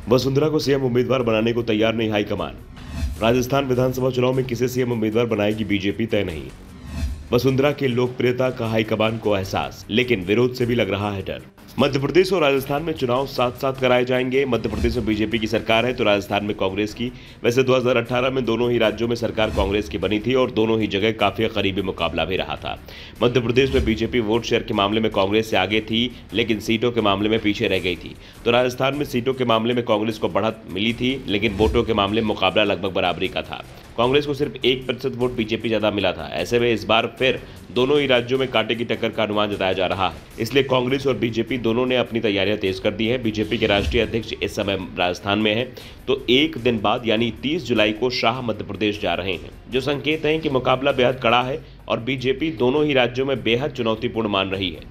वसुंधरा को सीएम उम्मीदवार बनाने को तैयार नहीं हाईकमान। राजस्थान विधानसभा चुनाव में किसे सीएम उम्मीदवार बनाएगी बीजेपी तय नहीं। वसुंधरा की लोकप्रियता का हाईकमान को एहसास, लेकिन विरोध से भी लग रहा है डर। मध्य प्रदेश और राजस्थान में चुनाव साथ साथ कराए जाएंगे। मध्य प्रदेश में बीजेपी की सरकार है तो राजस्थान में कांग्रेस की। वैसे 2018 में दोनों ही राज्यों में सरकार कांग्रेस की बनी थी और दोनों ही जगह काफी करीबी मुकाबला भी रहा था। मध्य प्रदेश में बीजेपी वोट शेयर के मामले में कांग्रेस से आगे थी, लेकिन सीटों के मामले में पीछे रह गई थी। तो राजस्थान में सीटों के मामले में कांग्रेस को बढ़त मिली थी, लेकिन वोटों के मामले में मुकाबला लगभग बराबरी का था। कांग्रेस को सिर्फ 1% वोट बीजेपी ज्यादा मिला था। ऐसे में इस बार फिर दोनों ही राज्यों में कांटे की टक्कर का अनुमान जताया जा रहा है। इसलिए कांग्रेस और बीजेपी दोनों ने अपनी तैयारियां तेज कर दी है। बीजेपी के राष्ट्रीय अध्यक्ष इस समय राजस्थान में हैं, तो एक दिन बाद यानी 30 जुलाई को शाह मध्य प्रदेश जा रहे हैं, जो संकेत हैं कि मुकाबला बेहद कड़ा है और बीजेपी दोनों ही राज्यों में बेहद चुनौतीपूर्ण मान रही है।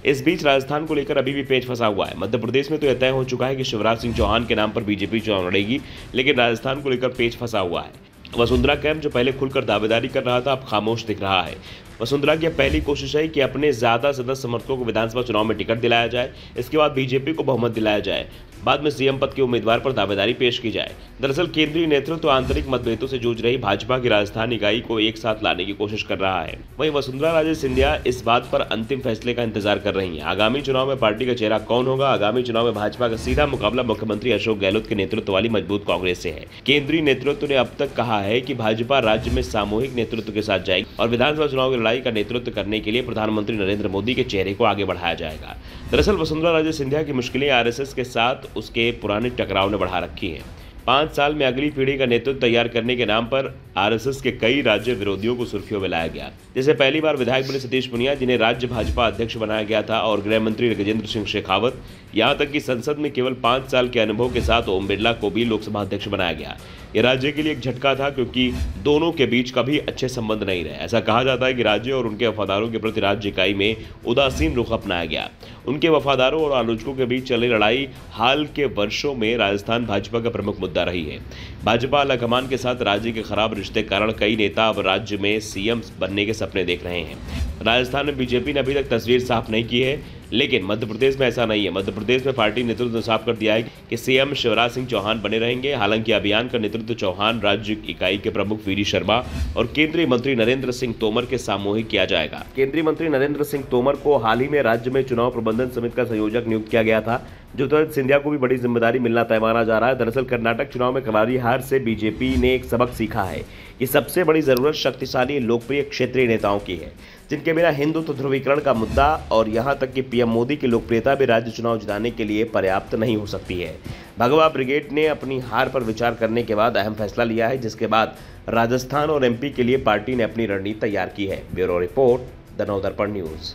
इस बीच राजस्थान को लेकर अभी भी पेच फंसा हुआ है। मध्य प्रदेश में तो यह तय हो चुका है कि शिवराज सिंह चौहान के नाम पर बीजेपी चुनाव लड़ेगी, लेकिन राजस्थान को लेकर पेच फंसा हुआ है। वसुंधरा कैंप जो पहले खुलकर दावेदारी कर रहा था, अब खामोश दिख रहा है। वसुंधरा की पहली कोशिश है कि अपने ज्यादा से 10 समर्थकों को विधानसभा चुनाव में टिकट दिलाया जाए, इसके बाद बीजेपी को बहुमत दिलाया जाए, बाद में सीएम पद के उम्मीदवार पर दावेदारी पेश की जाए। दरअसल केंद्रीय नेतृत्व आंतरिक मतभेदों से जूझ रही भाजपा की राजधानी इकाई को एक साथ लाने की कोशिश कर रहा है। वहीं वसुंधरा राजे सिंधिया इस बात पर अंतिम फैसले का इंतजार कर रही हैं। आगामी चुनाव में पार्टी का चेहरा कौन होगा? आगामी चुनाव में भाजपा का सीधा मुकाबला मुख्यमंत्री अशोक गहलोत के नेतृत्व वाली मजबूत कांग्रेस से है। केंद्रीय नेतृत्व ने अब तक कहा है कि भाजपा राज्य में सामूहिक नेतृत्व के साथ जाएगी और विधानसभा चुनाव की लड़ाई का नेतृत्व करने के लिए प्रधानमंत्री नरेंद्र मोदी के चेहरे को आगे बढ़ाया जाएगा। दरअसल वसुंधरा राजे सिंधिया की मुश्किलें आरएसएस के साथ उसके पुराने टकराव ने बढ़ा रखी हैं। 5 साल में अगली पीढ़ी का नेतृत्व तैयार करने के नाम पर आरएसएस के कई राज्य विरोधियों को सुर्खियों में लाया गया। जैसे पहली बार विधायक बने सतीश पुनिया, जिन्हें राज्य भाजपा अध्यक्ष बनाया गया था, और गृह मंत्री गजेंद्र सिंह शेखावत। यहां तक कि संसद में केवल 5 साल के अनुभव के साथ ओम बिरला को भी लोकसभा अध्यक्ष बनाया गया। यह राज्य के लिए एक झटका था, क्योंकि दोनों के बीच कभी अच्छे संबंध नहीं रहे। ऐसा कहा जाता है कि राज्य और उनके वफादारों के प्रति राज्य इकाई में उदासीन रुख अपनाया गया। उनके वफादारों और आलोचकों के बीच चली लड़ाई हाल के वर्षों में राजस्थान भाजपा का प्रमुख मुद्दा रही है। भाजपा आलाकमान के साथ राज्य के खराब रिश्ते के कारण कई नेता अब राज्य में सीएम बनने के सपने देख रहे हैं। राजस्थान में बीजेपी ने अभी तक तस्वीर साफ नहीं की है, लेकिन मध्य प्रदेश में ऐसा नहीं है। मध्य प्रदेश में पार्टी नेतृत्व ने साफ कर दिया है कि सीएम शिवराज सिंह चौहान बने रहेंगे। हालांकि अभियान का नेतृत्व चौहान राज्य इकाई के प्रमुख वीडी शर्मा और केंद्रीय मंत्री नरेंद्र सिंह तोमर के सामूहिक किया जाएगा। केंद्रीय मंत्री नरेंद्र सिंह तोमर को हाल ही में राज्य में चुनाव प्रबंधन समिति का संयोजक नियुक्त किया गया था, जो तुरंत सिंधिया को भी बड़ी जिम्मेदारी मिलना तय माना जा रहा है। दरअसल कर्नाटक चुनाव में करारी हार से बीजेपी ने एक सबक सीखा है कि सबसे बड़ी जरूरत शक्तिशाली लोकप्रिय क्षेत्रीय नेताओं की है, जिनके बिना हिंदुत्व ध्रुवीकरण का मुद्दा और यहां तक कि पीएम मोदी की लोकप्रियता भी राज्य चुनाव जिताने के लिए पर्याप्त नहीं हो सकती है। भगवा ब्रिगेड ने अपनी हार पर विचार करने के बाद अहम फैसला लिया है, जिसके बाद राजस्थान और एमपी के लिए पार्टी ने अपनी रणनीति तैयार की है। Bureau report, the Navdarpan news.